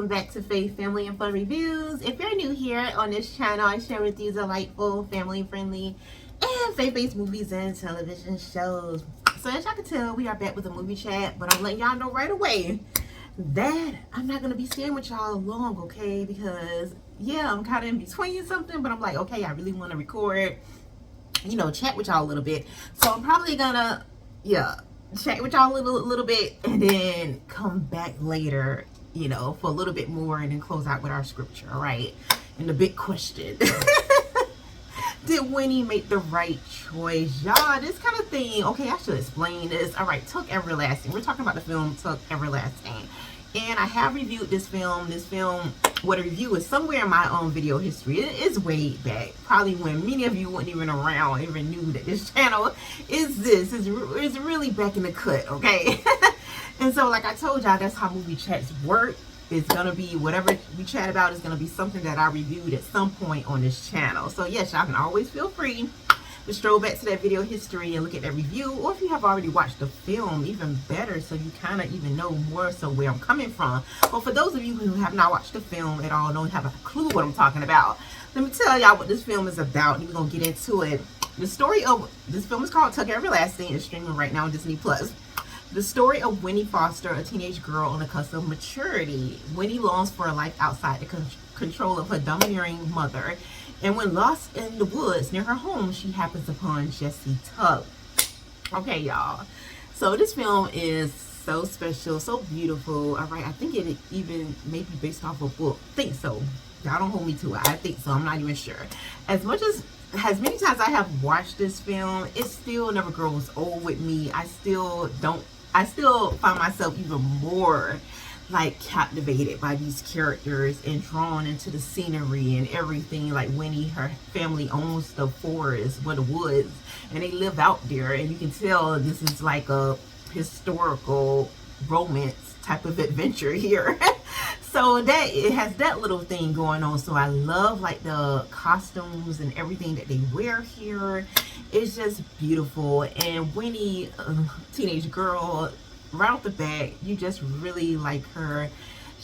welcome back to Faith, Family, and Fun Reviews. If you're new here on this channel, I share with you delightful, family-friendly, and faith-based movies and television shows. So as y'all can tell, we are back with a movie chat, but I'm letting y'all know right away that I'm not going to be staying with y'all long, okay? Because, yeah, I'm kind of in between something, but I'm like, okay, I really want to record, chat with y'all a little bit. So I'm probably going to, chat with y'all a little bit and then come back later, for a little bit more and then close out with our scripture, all right? And the big question, did Winnie make the right choice? Y'all, this kind of thing, okay, I should explain this. All right, Tuck Everlasting. We're talking about the film Tuck Everlasting. And I have reviewed this film. What a review is somewhere in my own video history. It is way back, probably when many of you weren't even around, even knew that this channel is really back in the cut, okay? And so, like I told y'all, that's how movie chats work. It's gonna be whatever we chat about is gonna be something that I reviewed at some point on this channel. So yes, y'all can always feel free to stroll back to that video history and look at that review, or if you have already watched the film, even better, so you kind of even know more so where I'm coming from. But for those of you who have not watched the film at all, don't have a clue what I'm talking about, let me tell y'all what this film is about, and we're gonna get into it. The story of this film is called Tuck Everlasting. It's streaming right now on Disney Plus. The story of Winnie Foster, a teenage girl on the cusp of maturity. Winnie longs for a life outside the control of her domineering mother. And when lost in the woods near her home, she happens upon Jesse Tuck. Okay, y'all. So this film is so special, so beautiful. All right, I think it even may be based off a book. I think so. Y'all don't hold me to it. I think so. I'm not even sure. As many times I have watched this film, it still never grows old with me. I still find myself even more like captivated by these characters and drawn into the scenery and everything. Like Winnie, her family owns the forest or the woods, and they live out there, and you can tell this is like a historical romance type of adventure here. So that it has that little thing going on. So I love like the costumes and everything that they wear here. It's just beautiful. And Winnie, teenage girl, right off the bat, you just really like her.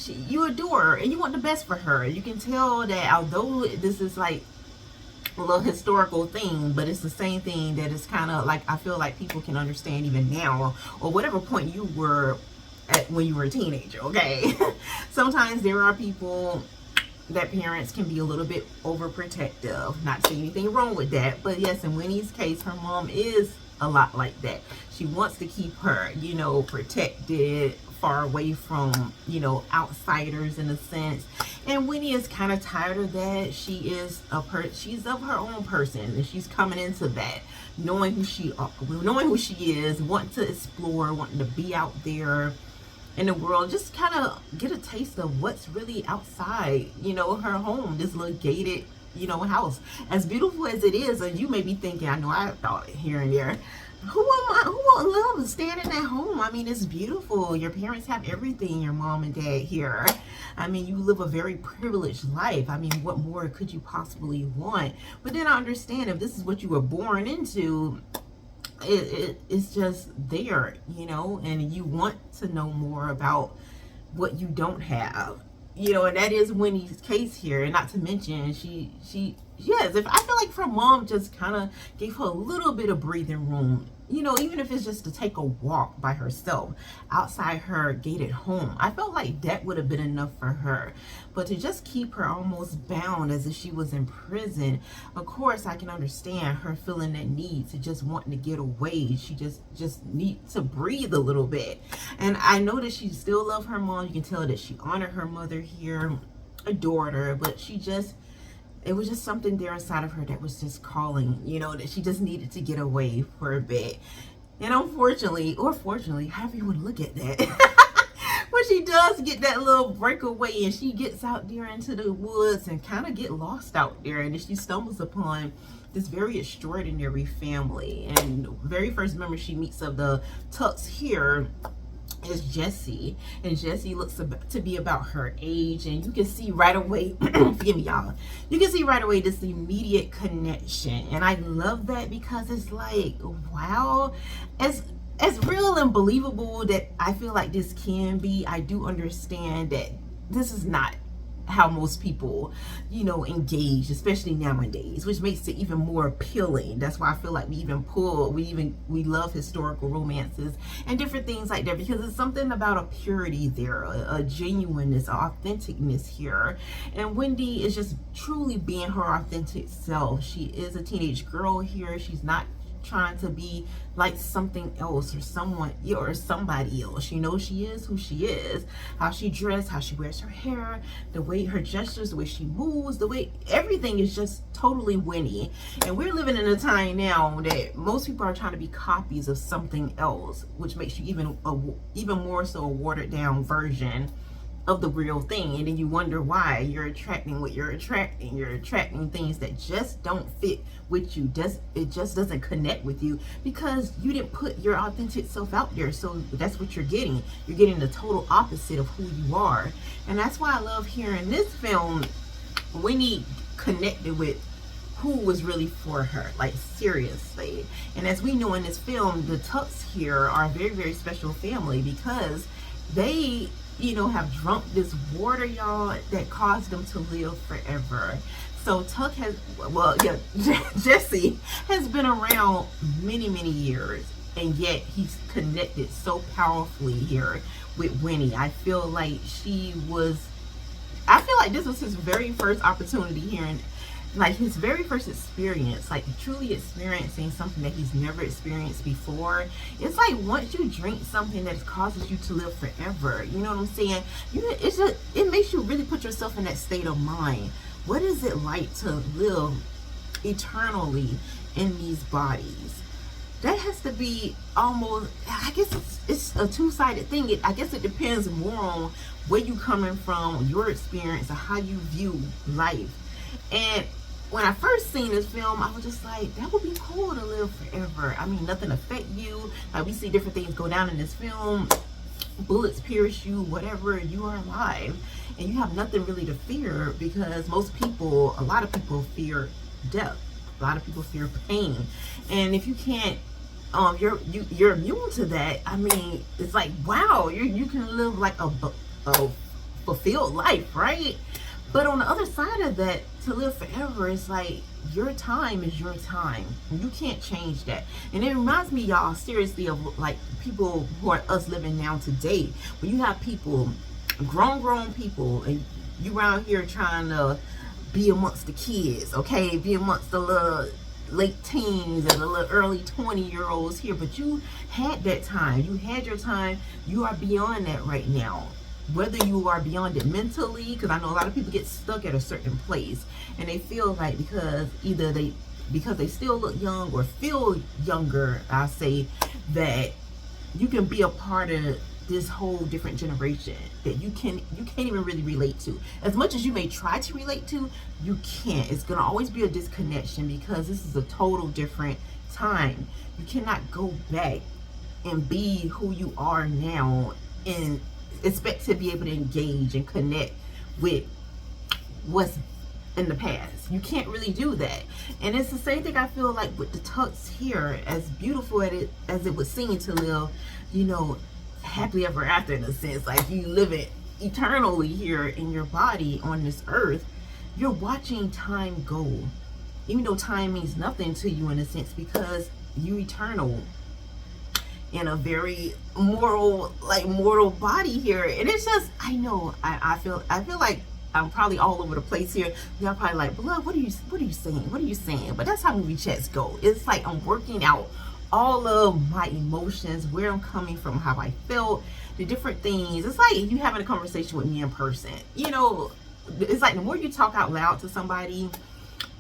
You adore her and you want the best for her. You can tell that although this is like a little historical thing, but it's the same thing that is kind of like, I feel like people can understand even now, or whatever point you were at when you were a teenager, okay? Sometimes there are people that parents can be a little bit overprotective. Not saying anything wrong with that, but yes, in Winnie's case, her mom is a lot like that. She wants to keep her, protected, far away from, outsiders in a sense. And Winnie is kind of tired of that. She's of her own person, and she's coming into that, knowing who she is, wanting to explore, wanting to be out there in the world, just kind of get a taste of what's really outside, her home, this little gated, house. As beautiful as it is, and you may be thinking, I know I thought it here and there, who won't love staying in that home? I mean, it's beautiful. Your parents have everything, your mom and dad here. I mean, you live a very privileged life. I mean, what more could you possibly want? But then I understand if this is what you were born into, it's just there, and you want to know more about what you don't have, and that is Winnie's case here. And not to mention, yes, if I feel like her mom just kind of gave her a little bit of breathing room, even if it's just to take a walk by herself outside her gated home, I felt like that would have been enough for her. But to just keep her almost bound as if she was in prison, of course I can understand her feeling that need to just wanting to get away. She just needs to breathe a little bit. And I know that she still loves her mom. You can tell that she honored her mother here, adored her, but it was just something there inside of her that was just calling, that she just needed to get away for a bit. And unfortunately, or fortunately, however you want to look at that, when she does get that little breakaway and she gets out there into the woods and kind of get lost out there, and then she stumbles upon this very extraordinary family. And very first member she meets of the Tucks here is Jessie, and Jessie looks to be about her age, and you can see right away forgive me y'all, you can see right away this immediate connection. And I love that because it's like, wow, as real and believable that I feel like this can be, I do understand that this is not how most people, you know, engage, especially nowadays, which makes it even more appealing. That's why I feel like we love historical romances and different things like that, because it's something about a purity there, a genuineness, authenticness here. And Wendy is just truly being her authentic self. She is a teenage girl here. She's not trying to be like something else or someone or somebody else. She knows she is who she is, how she dressed, how she wears her hair, the way her gestures, the way she moves, the way everything is just totally Winnie. And we're living in a time now that most people are trying to be copies of something else, which makes you even more so a watered down version of the real thing. And then you wonder why you're attracting what you're attracting. You're attracting things that just don't fit with you. It just doesn't connect with you because you didn't put your authentic self out there. So that's what you're getting. You're getting the total opposite of who you are. And that's why I love hearing this film, Winnie connected with who was really for her, like seriously. And as we know in this film, the Tucks here are a very, very special family because they, you know, have drunk this water, y'all, that caused them to live forever. So Tuck has, well, yeah, Jesse has been around many, many years, and yet he's connected so powerfully here with Winnie. I feel like this was his very first opportunity here, and like his very first experience, like truly experiencing something that he's never experienced before. It's like once you drink something that causes you to live forever, you know what I'm saying? It makes you really put yourself in that state of mind. What is it like to live eternally in these bodies? That has to be almost, I guess it's a two-sided thing. I guess it depends more on where you coming from, your experience, or how you view life. And when I first seen this film, I was just like, that would be cool to live forever. I mean, nothing affect you. Like, we see different things go down in this film. Bullets pierce you, whatever, you are alive. And you have nothing really to fear because a lot of people fear death. A lot of people fear pain. And if you can't, you're immune to that. I mean, it's like, wow, you can live like a fulfilled life, right? But on the other side of that, to live forever, is like your time is your time. You can't change that. And it reminds me, y'all, seriously, of like people who are us living now today. When you have people, grown people, and you around here trying to be amongst the kids, okay? Be amongst the little late teens and the little early 20-year-olds here. But you had that time. You had your time. You are beyond that right now. Whether you are beyond it mentally, because I know a lot of people get stuck at a certain place and they feel like because they still look young or feel younger, I say, that you can be a part of this whole different generation that you can't even really relate to. As much as you may try to relate to, you can't. It's gonna always be a disconnection because this is a total different time. You cannot go back and be who you are now and expect to be able to engage and connect with what's in the past. You can't really do that. And it's the same thing I feel like with the Tucks here, as beautiful as it would seem to live, you know, happily ever after, in a sense, like you live it eternally here in your body on this earth. You're watching time go, even though time means nothing to you in a sense, because you eternal in a very mortal body here. And it's just, I know, I feel like I'm probably all over the place here. Y'all probably like, Blood, what are you saying? But that's how movie chats go. It's like I'm working out all of my emotions, where I'm coming from, how I felt, the different things. It's like you having a conversation with me in person. You know, it's like the more you talk out loud to somebody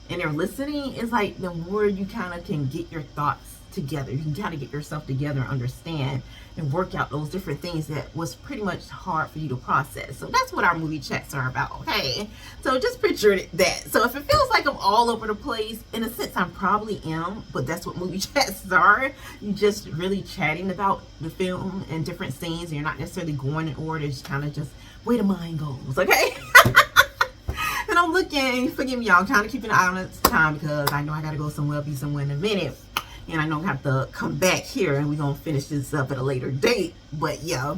and they're listening, it's like the more you kind of can get your thoughts together. You can kind of get yourself together and understand and work out those different things that was pretty much hard for you to process. So that's what our movie chats are about, okay? So just picture that. So if it feels like I'm all over the place, in a sense I probably am, but that's what movie chats are. You just really chatting about the film and different scenes, and you're not necessarily going in order. It's kind of just where the mind goes, okay? And I'm looking, forgive me y'all, I'm trying to keep an eye on the time because I know I gotta go somewhere, be somewhere in a minute. And I know I have to come back here and we're going to finish this up at a later date. But yeah,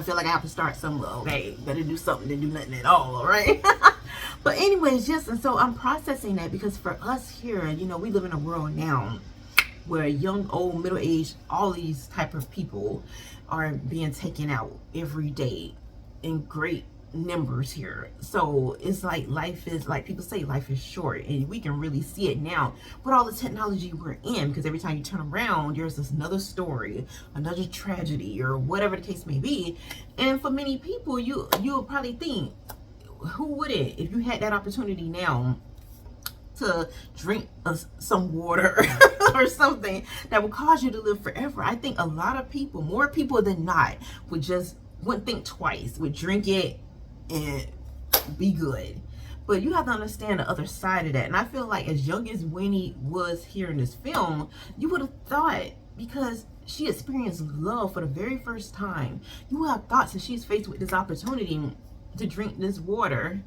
I feel like I have to start somewhere. Okay, better do something than do nothing at all. All right. But anyways, yes, and so I'm processing that because for us here, you know, we live in a world now where young, old, middle-aged, all these type of people are being taken out every day in great numbers here. So it's like life is, like people say, life is short, and we can really see it now with all the technology we're in, because every time you turn around there's this another story, another tragedy, or whatever the case may be. And for many people, you'll probably think, who wouldn't, if you had that opportunity now to drink some water or something that would cause you to live forever? I think a lot of people, more people than not, wouldn't think twice, would drink it and be good. But you have to understand the other side of that. And I feel like as young as Winnie was here in this film, you would have thought, because she experienced love for the very first time, you would have thought that she's faced with this opportunity to drink this water,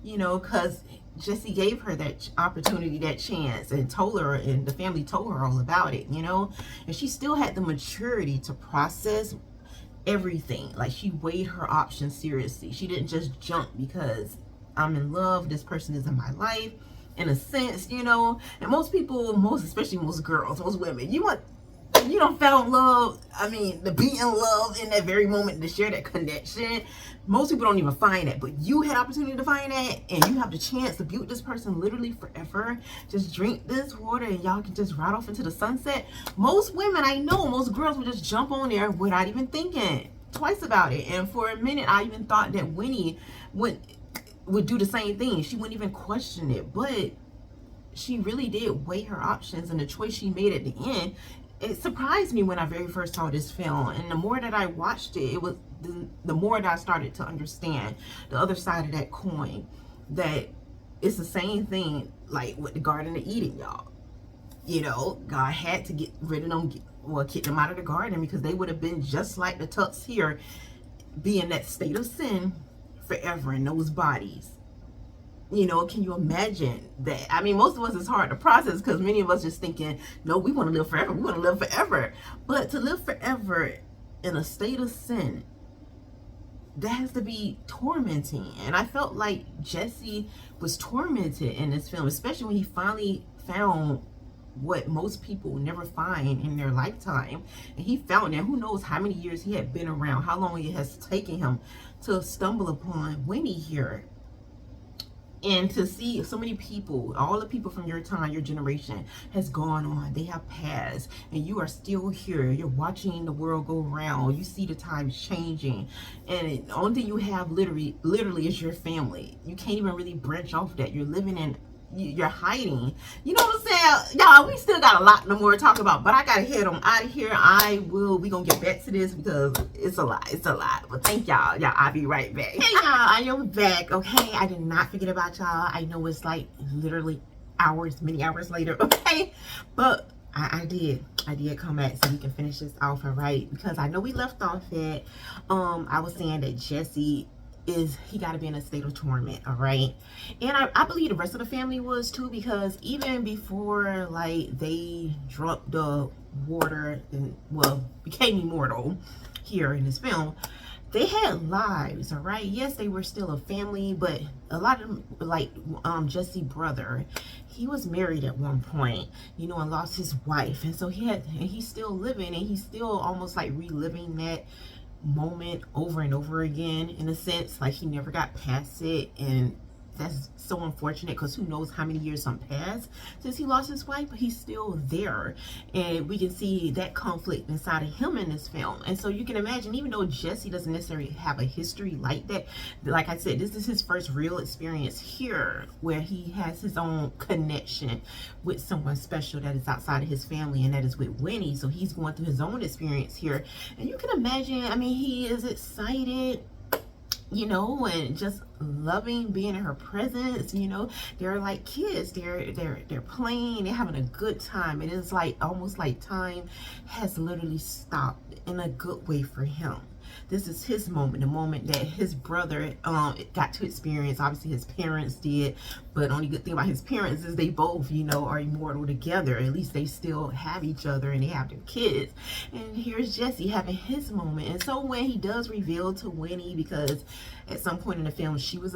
you know, because Jesse gave her that opportunity, that chance, and told her, and the family told her all about it, you know. And she still had the maturity to process everything. Like, she weighed her options seriously. She didn't just jump because I'm in love, this person is in my life, in a sense, you know. And most people, especially most girls, most women, you don't found love, I mean, to be in love in that very moment, to share that connection. Most people don't even find that, but you had opportunity to find that, and you have the chance to be with this person literally forever. Just drink this water and y'all can just ride off into the sunset. Most women, I know, most girls would just jump on there without even thinking twice about it. And for a minute, I even thought that Winnie would do the same thing. She wouldn't even question it, but she really did weigh her options, and the choice she made at the end, it surprised me when I very first saw this film. And the more that I watched it, it was the more that I started to understand the other side of that coin, that it's the same thing like with the Garden of Eden, y'all. You know, God had to get rid of them, kick them out of the garden, because they would have been just like the tucks here, be in that state of sin forever in those bodies. You know, can you imagine that? I mean, most of us, it's hard to process because many of us just thinking, no, we want to live forever. We want to live forever. But to live forever in a state of sin, that has to be tormenting. And I felt like Jesse was tormented in this film, especially when he finally found what most people never find in their lifetime. And he found that, who knows how many years he had been around, how long it has taken him to stumble upon Winnie here. And to see so many people, all the people from your time, your generation has gone on, they have passed, and you are still here. You're watching the world go around. You see the times changing, and the only thing you have literally is your family. You can't even really branch off that. You're living in, you're hiding. You know what I'm saying? Y'all, we still got a lot more to talk about, but I gotta head on out of here. We gonna get back to this because it's a lot. But thank y'all. I'll be right back. Hey y'all, I am back. Okay, I did not forget about y'all. I know it's like literally many hours later. Okay, but I did come back so we can finish this off, all right? Because I know we left off at I was saying that Jesse he got to be in a state of torment, all right? And I believe the rest of the family was too, because even before like they drunk the water and became immortal here in this film, they had lives, all right? Yes, they were still a family, but a lot of them, like Jesse's brother, he was married at one point, you know, and lost his wife, and so he's still living, and he's still almost like reliving that moment over and over again, in a sense. Like, he never got past it, and that's so unfortunate, because who knows how many years have passed since he lost his wife, but he's still there, and we can see that conflict inside of him in this film. And so you can imagine, even though Jesse doesn't necessarily have a history like that, like I said, this is his first real experience here where he has his own connection with someone special that is outside of his family, and that is with Winnie. So he's going through his own experience here, and you can imagine, I mean, he is excited, you know, and just loving being in her presence. You know, they're like kids, they're playing, they're having a good time. It is like almost like time has literally stopped in a good way for him. this is his moment, the moment that his brother got to experience. Obviously his parents did, but only good thing about his parents is they both, you know, are immortal together. At least they still have each other and they have their kids. And here's Jesse having his moment. And so when he does reveal to Winnie, because at some point in the film she was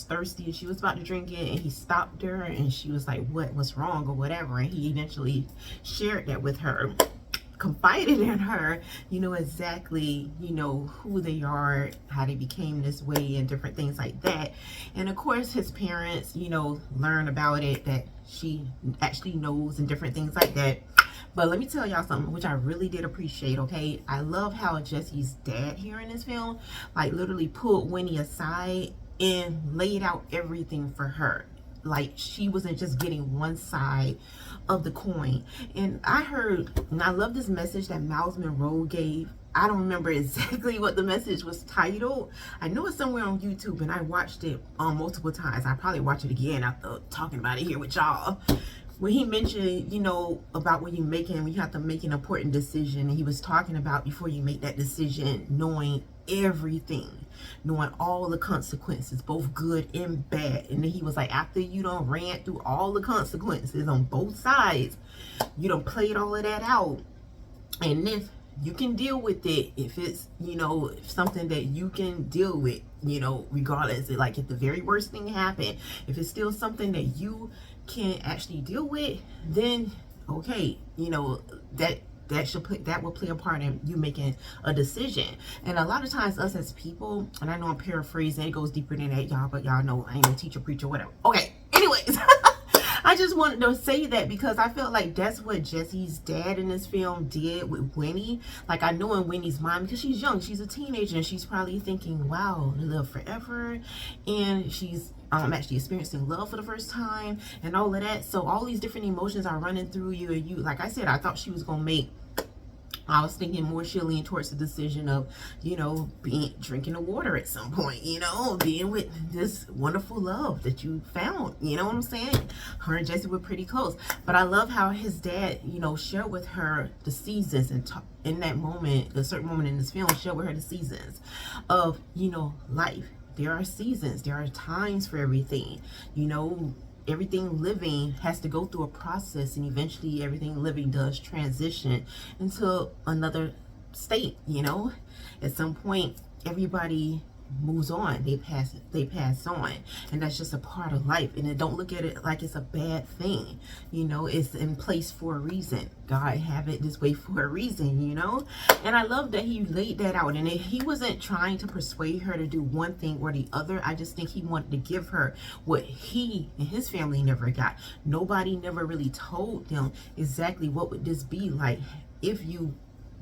thirsty and she was about to drink it, and he stopped her and she was like, what's wrong or whatever, and he eventually shared that with her, confided in her, you know, exactly, you know, who they are, how they became this way, and different things like that. And of course his parents, you know, learn about it, that she actually knows, and different things like that. But let me tell y'all something which I really did appreciate, okay? I love how Jesse's dad here in this film, like, literally pulled Winnie aside and laid out everything for her. Like, she wasn't just getting one side of the coin. And I heard, and I love this message that Miles Monroe gave. I don't remember exactly what the message was titled. I know it's somewhere on YouTube, and I watched it multiple times. I probably watch it again after talking about it here with y'all. When he mentioned, you know, about when you have to make an important decision, and he was talking about before you make that decision, knowing everything, knowing all the consequences, both good and bad. And then he was like, after you done ran through all the consequences on both sides, you done played all of that out, and if you can deal with it, if it's, you know, something that you can deal with, you know, regardless, like if the very worst thing happened, if it's still something that you can actually deal with, then okay, you know, that will play a part in you making a decision. And a lot of times us as people, and I know I'm paraphrasing, it goes deeper than that, y'all, but y'all know I ain't no teacher, preacher, whatever. Okay, anyways. I just wanted to say that because I felt like that's what Jesse's dad in this film did with Winnie. Like, I know in Winnie's mind, because she's young, she's a teenager, and she's probably thinking, wow, they live forever, and she's actually experiencing love for the first time and all of that. So all these different emotions are running through you, and you, like I said, I thought she was gonna make, I was thinking more she'll lean towards the decision of, you know, drinking the water at some point, you know, being with this wonderful love that you found, you know what I'm saying? Her and Jesse were pretty close. But I love how his dad, you know, shared with her the seasons, and in that moment, a certain moment in this film, shared with her the seasons of, you know, life. There are seasons, there are times for everything, you know. Everything living has to go through a process, and eventually everything living does transition into another state, you know. At some point everybody moves on, they pass on, and that's just a part of life. And then don't look at it like it's a bad thing, you know. It's in place for a reason. God have it this way for a reason, you know. And I love that he laid that out, and he wasn't trying to persuade her to do one thing or the other. I just think he wanted to give her what he and his family never got. Nobody never really told them exactly what would this be like if you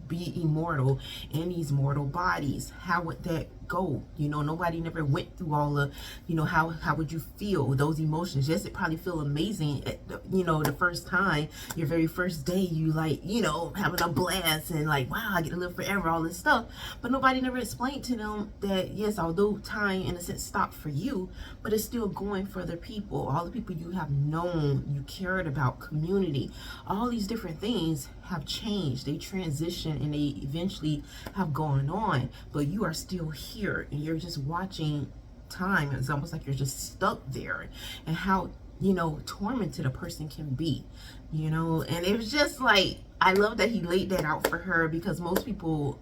be immortal in these mortal bodies. How would that go? You know, nobody never went through all the, you know, how would you feel those emotions? Yes, it probably feel amazing at the, you know, the first time, your very first day, you like, you know, having a blast and like, wow, I get to live forever, all this stuff. But nobody never explained to them that, yes, although time in a sense stopped for you, but it's still going for other people, all the people you have known, you cared about, community, all these different things have changed, they transition, and they eventually have gone on, but you are still here, and you're just watching time. It's almost like you're just stuck there, and how, you know, tormented a person can be, you know. And it was just like, I love that he laid that out for her, because most people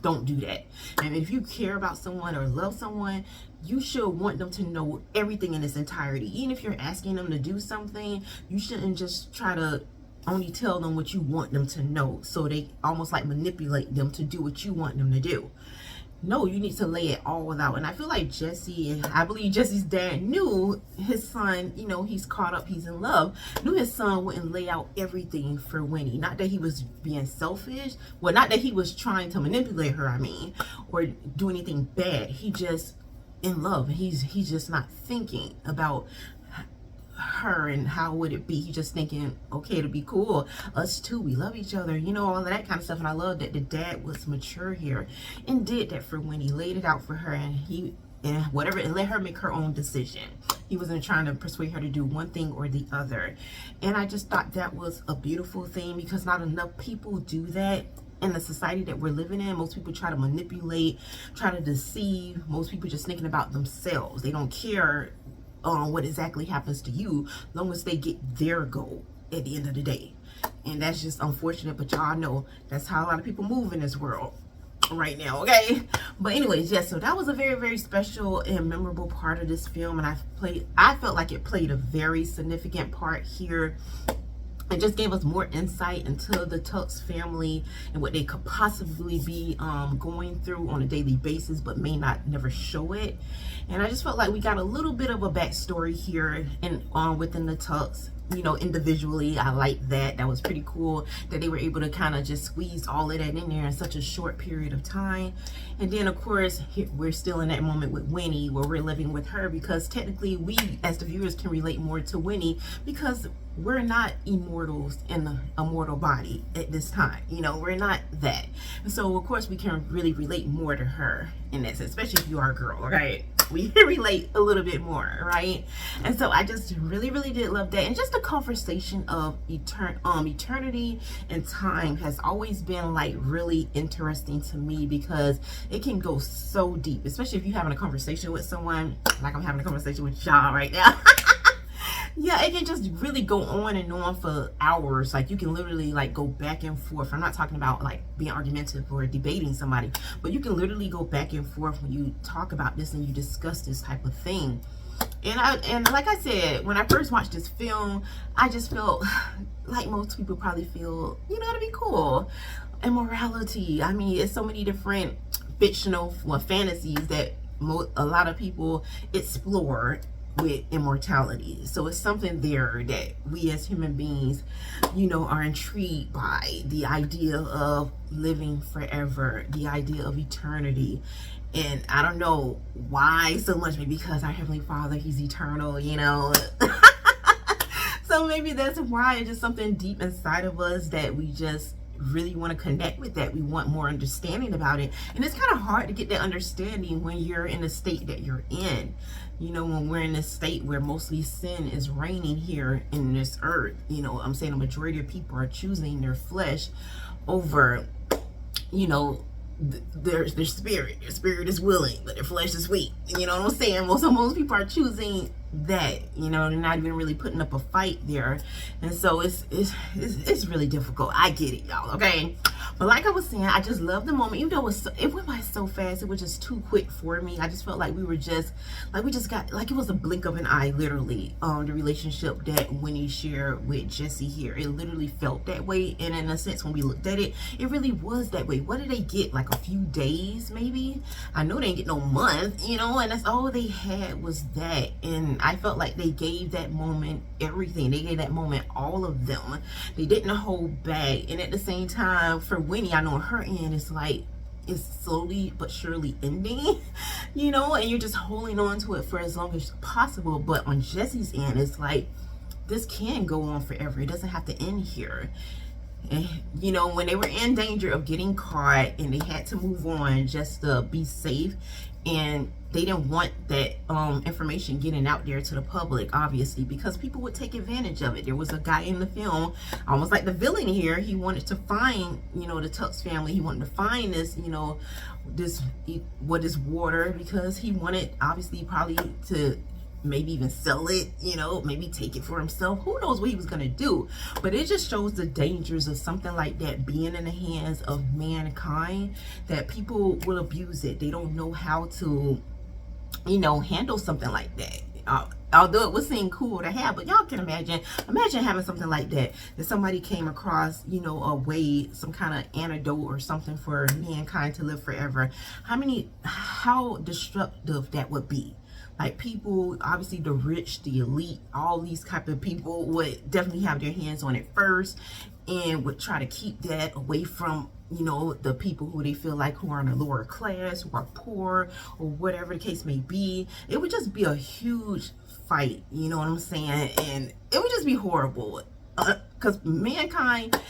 don't do that. And if you care about someone or love someone, you should want them to know everything in its entirety. Even if you're asking them to do something, you shouldn't just try to only tell them what you want them to know, so they almost like manipulate them to do what you want them to do. No, you need to lay it all out. And I feel like Jesse, and I believe Jesse's dad knew his son, you know, he's caught up, he's in love, knew his son wouldn't lay out everything for Winnie. Not that he was being selfish, well, not that he was trying to manipulate her, I mean, or do anything bad. He just in love, and he's just not thinking about her and how would it be. He's just thinking, okay, it'll be cool, us two, we love each other, you know, all of that kind of stuff. And I love that the dad was mature here and did that for Winnie, laid it out for her, and whatever, and let her make her own decision. He wasn't trying to persuade her to do one thing or the other. And I just thought that was a beautiful thing, because not enough people do that. in the society that we're living in, most people try to manipulate, try to deceive. Most people just thinking about themselves. They don't care what exactly happens to you, as long as they get their goal at the end of the day. And that's just unfortunate, but y'all know that's how a lot of people move in this world right now, okay? But anyways, yes, so that was a very, very special and memorable part of this film, and I felt like it played a very significant part here. It just gave us more insight into the Tux family and what they could possibly be going through on a daily basis, but may not never show it. And I just felt like we got a little bit of a backstory here and within the Tux, you know, individually. I like that. That was pretty cool that they were able to kind of just squeeze all of that in there in such a short period of time. And then of course we're still in that moment with Winnie where we're living with her, because technically we as the viewers can relate more to Winnie because we're not immortals in a mortal body at this time. You know, we're not that. So of course we can really relate more to her in that sense, especially if you are a girl, right? We relate a little bit more, right? And so I just really, really did love that. And just the conversation of eternity and time has always been like really interesting to me, because it can go so deep, especially if you're having a conversation with someone like I'm having a conversation with y'all right now. Yeah, it can just really go on and on for hours. Like you can literally like go back and forth. I'm not talking about like being argumentative or debating somebody, but you can literally go back and forth when you talk about this and you discuss this type of thing. And like I said, when I first watched this film, I just felt like most people probably feel, you know, it'd be cool. Immorality. I mean, it's so many different fictional fantasies that a lot of people explore with immortality. So it's something there that we as human beings, you know, are intrigued by. The idea of living forever, the idea of eternity. And I don't know why so much, maybe because our Heavenly Father, He's eternal, you know. So maybe that's why. It's just something deep inside of us that we just really want to connect with, that we want more understanding about it. And it's kind of hard to get that understanding when you're in the state that you're in. You know, when we're in a state where mostly sin is reigning here in this earth. You know, I'm saying the majority of people are choosing their flesh over, you know, their spirit. Their spirit is willing, but their flesh is weak. You know what I'm saying? Well, so most people are choosing that, you know, they're not even really putting up a fight there. And so it's really difficult. I get it, y'all, okay? But like I was saying, I just love the moment. Even though it went by so fast, it was just too quick for me. I just felt like we just got, like it was a blink of an eye, literally, the relationship that Winnie shared with Jesse here. It literally felt that way. And in a sense, when we looked at it, it really was that way. What did they get? Like a few days, maybe? I know they didn't get no month, you know, and that's all they had was that. And I felt like they gave that moment everything. They gave that moment all of them. They didn't hold back. And at the same time, for Winnie, I know on her end, it's like it's slowly but surely ending, you know, and you're just holding on to it for as long as possible. But on Jesse's end, it's like this can go on forever. It doesn't have to end here. And, you know, when they were in danger of getting caught and they had to move on just to be safe, and they didn't want that information getting out there to the public, obviously, because people would take advantage of it. There was a guy in the film, almost like the villain here. He wanted to find, you know, the Tux family. He wanted to find this, you know, what is water, because he wanted, obviously, probably to maybe even sell it, you know, maybe take it for himself. Who knows what he was gonna do? But it just shows the dangers of something like that being in the hands of mankind, that people will abuse it. They don't know how to, you know, handle something like that. Although it would seem cool to have, but y'all can imagine having something like that somebody came across, you know, a way, some kind of antidote or something for mankind to live forever. How destructive that would be. Like, people, obviously the rich, the elite, all these type of people would definitely have their hands on it first, and would try to keep that away from, you know, the people who they feel like who are in a lower class, who are poor, or whatever the case may be. It would just be a huge fight, you know what I'm saying? And it would just be horrible, because mankind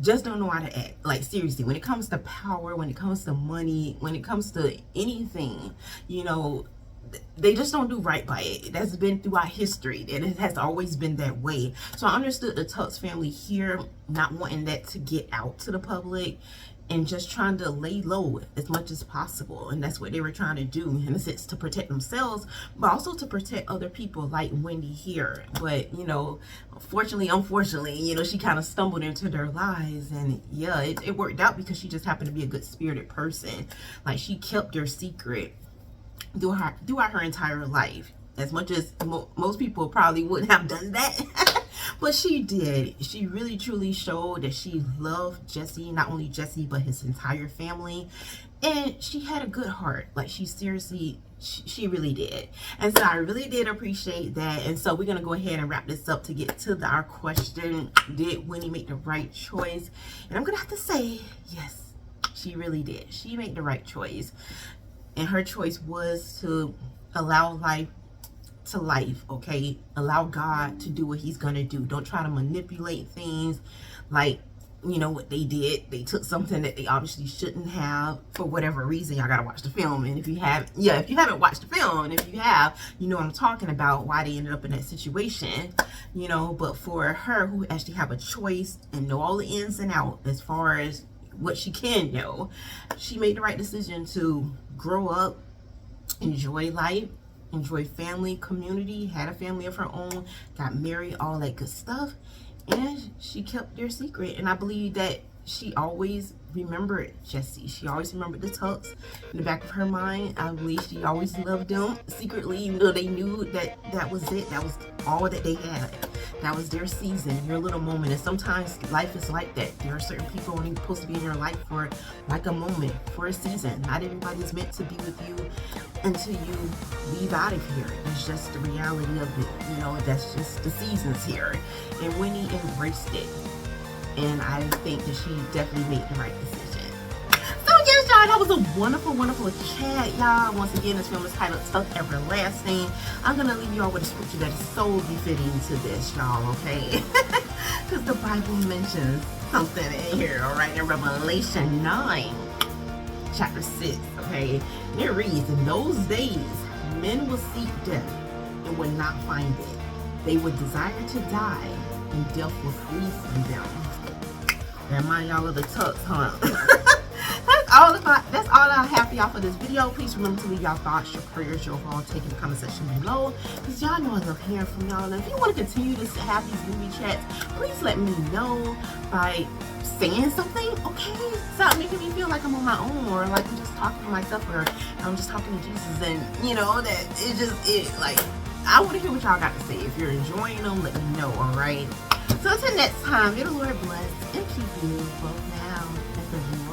just don't know how to act. Like, seriously, when it comes to power, when it comes to money, when it comes to anything, you know, they just don't do right by it. That's been throughout history, and it has always been that way. So I understood the Tux family here not wanting that to get out to the public, and just trying to lay low as much as possible. And that's what they were trying to do, in a sense, to protect themselves, but also to protect other people like Wendy here. But, you know, unfortunately, you know, she kind of stumbled into their lives. And yeah, it worked out because she just happened to be a good spirited person. Like, she kept their secret throughout her entire life, as much as most people probably wouldn't have done that. But she did. She really truly showed that she loved Jesse, not only Jesse but his entire family, and she had a good heart. Like, she seriously, she really did. And so I really did appreciate that. And so we're gonna go ahead and wrap this up to get to our question: did Winnie make the right choice? And I'm gonna have to say yes, she really did. She made the right choice, and her choice was to allow life to life. Okay, allow God to do what he's gonna do. Don't try to manipulate things like, you know, what they did. They took something that they obviously shouldn't have for whatever reason. Y'all gotta watch the film. And if you have, yeah, if you haven't watched the film, and if you have, you know what I'm talking about, why they ended up in that situation, you know. But for her, who actually have a choice and know all the ins and outs as far as what she can know, she made the right decision to grow up, enjoy life, enjoy family, community, had a family of her own, got married, all that good stuff. And she kept their secret. And I believe that she always remembered Jesse. She always remembered the Tucks in the back of her mind. I believe she always loved them secretly, even though they knew that that was it. That was all that they had. That was their season, their little moment. And sometimes life is like that. There are certain people only supposed to be in your life for like a moment, for a season. Not everybody's meant to be with you until you leave out of here. It's just the reality of it. You know, that's just the seasons here. And Winnie embraced it. And I think that she definitely made the right decision. So yes, y'all, that was a wonderful, wonderful chat, y'all. Once again, this film is titled Tuck Everlasting. I'm going to leave y'all with a scripture that is so befitting to this, y'all, okay? Because the Bible mentions something in here, all right? In Revelation 9, chapter 6, okay? And it reads, in those days, men will seek death and will not find it. They would desire to die, and death will flee from them. Remind y'all of the Tucks, huh? That's all I have for y'all for this video. Please remember to leave y'all thoughts, your prayers, your overall take in the comment section below, because y'all know I love hearing from y'all. And if you want to continue to have these movie chats, please let me know by saying something, okay? Stop making me feel like I'm on my own, or like I'm just talking to myself, or I'm just talking to Jesus, and you know that it's just it. Like, I want to hear what y'all got to say. If you're enjoying them, let me know, all right? So until next time, may the Lord bless and keep you both now and forever.